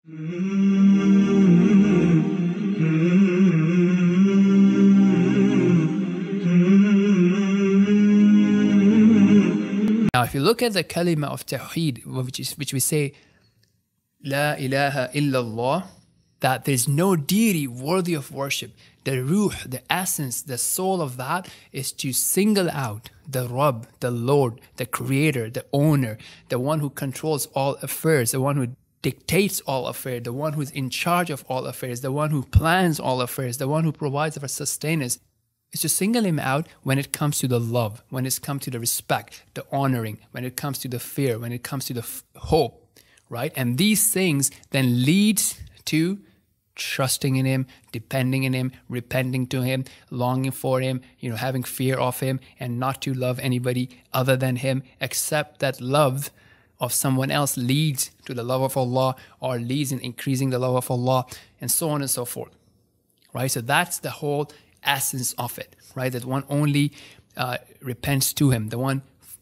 Now, if you look at the kalima of Tawheed, which we say, La ilaha illallah, that there's no deity worthy of worship. The ruh, the essence, the soul of that is to single out the Rabb, the Lord, the Creator, the Owner, the one who controls all affairs, the one who dictates all affairs, the one who's in charge of all affairs, the one who plans all affairs, the one who provides for sustenance. Is to single him out when it comes to the love, when it comes to the respect, the honoring, when it comes to the fear, when it comes to the hope, right? And these things then lead to trusting in him, depending in him, repenting to him, longing for him, having fear of him, and not to love anybody other than him, except that love of someone else leads to the love of Allah, or leads in increasing the love of Allah, and so on and so forth, right? So that's the whole essence of it, right? That one only repents to him, the one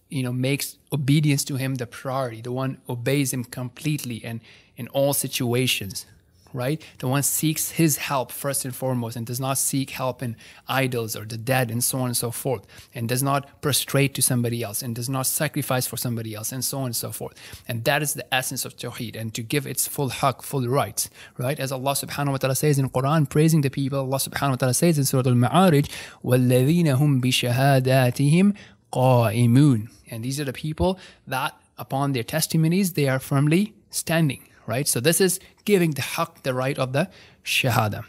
makes obedience to him the priority, the one obeys him completely and in all situations, right? The one seeks his help first and foremost, and does not seek help in idols or the dead and so on and so forth, and does not prostrate to somebody else, and does not sacrifice for somebody else, and so on and so forth. And that is the essence of Tawheed, and to give its full haqq, full rights, right? As Allah subhanahu wa ta'ala says in Quran, praising the people, Allah subhanahu wa ta'ala says in Surah Al-Ma'arij, وَالَّذِينَ هُمْ بِشَهَادَاتِهِمْ قَائِمُونَ. And these are the people that upon their testimonies, they are firmly standing, right? So this is giving the haqq, the right of the shahada.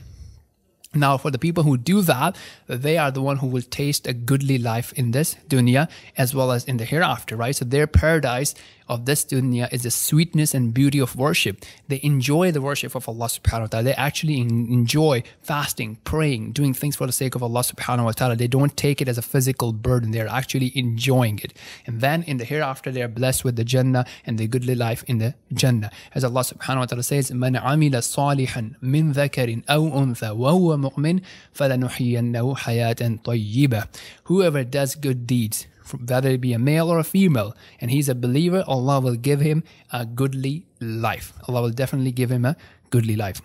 Now, for the people who do that, they are the one who will taste a goodly life in this dunya as well as in the hereafter, right? So their paradise of this dunya is the sweetness and beauty of worship. They enjoy the worship of Allah subhanahu wa ta'ala. They actually enjoy fasting, praying, doing things for the sake of Allah subhanahu wa ta'ala. They don't take it as a physical burden. They're actually enjoying it. And then in the hereafter, they are blessed with the Jannah and the goodly life in the Jannah. As Allah subhanahu wa ta'ala says, مَنْ عَمِلَ صَالِحًا مِنْ ذَكَرٍ أَوْ أُنْثَى وَهُوَ مُؤْمِنٌ فَلَنُحْيِيَنَّهُ حَيَاةً طَيِّبَةً. Whoever does good deeds, whether it be a male or a female, and he's a believer, Allah will give him a goodly life. Allah will definitely give him a goodly life.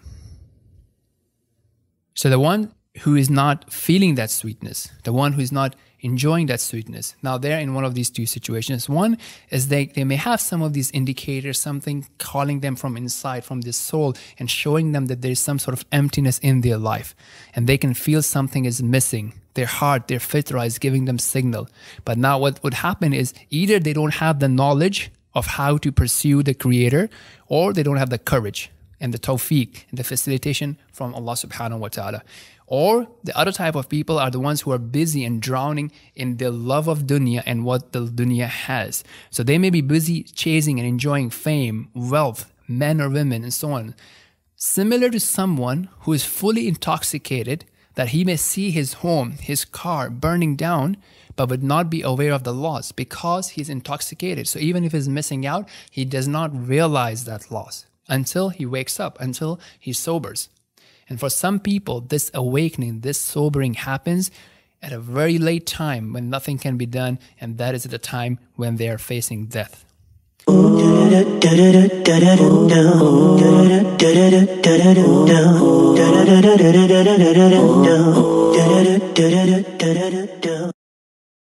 So the one who is not feeling that sweetness, the one who is not enjoying that sweetness, now they're in one of these two situations. One is they may have some of these indicators, something calling them from inside, from their soul, and showing them that there is some sort of emptiness in their life, and they can feel something is missing. Their heart, their fitra is giving them signal. But now what would happen is either they don't have the knowledge of how to pursue the Creator, or they don't have the courage and the tawfiq and the facilitation from Allah subhanahu wa ta'ala. Or the other type of people are the ones who are busy and drowning in the love of dunya and what the dunya has. So they may be busy chasing and enjoying fame, wealth, men or women, and so on. Similar to someone who is fully intoxicated, that he may see his home, his car burning down, but would not be aware of the loss because he's intoxicated. So even if he's missing out, he does not realize that loss until he wakes up, until he sobers. And for some people, this awakening, this sobering happens at a very late time when nothing can be done, and that is at the time when they are facing death.